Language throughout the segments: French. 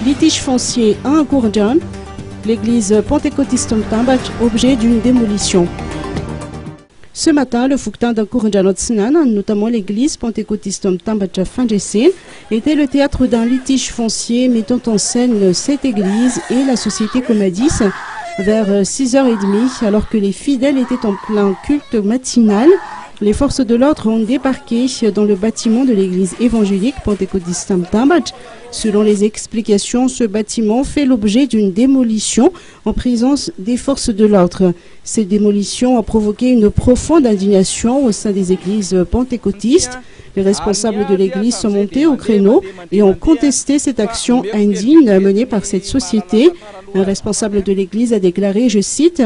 Litige foncier à Ankourjan, l'église pentecôtiste Mtambat, objet d'une démolition. Ce matin, le Fouctin d'Ankourjan, notamment l'église pentecôtiste Mtambat Fandjessine, était le théâtre d'un litige foncier mettant en scène cette église et la société Comadis vers 6h30, alors que les fidèles étaient en plein culte matinal. Les forces de l'ordre ont débarqué dans le bâtiment de l'église évangélique pentecôtiste Mtambat. Selon les explications, ce bâtiment fait l'objet d'une démolition en présence des forces de l'ordre. Cette démolition a provoqué une profonde indignation au sein des églises pentecôtistes. Les responsables de l'église sont montés au créneau et ont contesté cette action indigne menée par cette société. Un responsable de l'église a déclaré, je cite,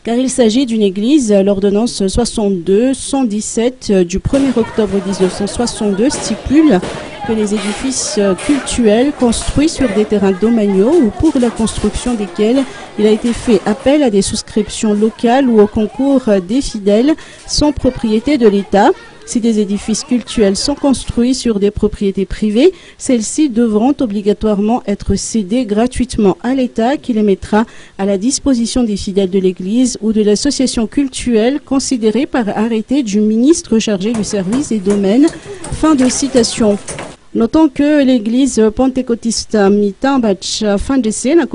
« Car il s'agit d'une église, l'ordonnance 62-117 du 1er octobre 1962 stipule que les édifices cultuels construits sur des terrains domaniaux ou pour la construction desquels il a été fait appel à des souscriptions locales ou au concours des fidèles sont propriété de l'État. Si des édifices cultuels sont construits sur des propriétés privées, celles-ci devront obligatoirement être cédées gratuitement à l'État qui les mettra à la disposition des fidèles de l'Église ou de l'association cultuelle considérée par arrêté du ministre chargé du service des domaines. » Fin de citation. Notons que l'église pentecôtiste Mtambat Fandjessine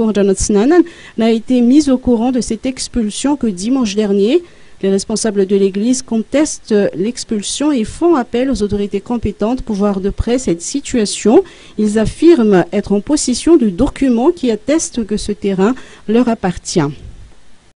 n'a été mise au courant de cette expulsion que dimanche dernier. Les responsables de l'église contestent l'expulsion et font appel aux autorités compétentes pour voir de près cette situation. Ils affirment être en possession de documents qui attestent que ce terrain leur appartient.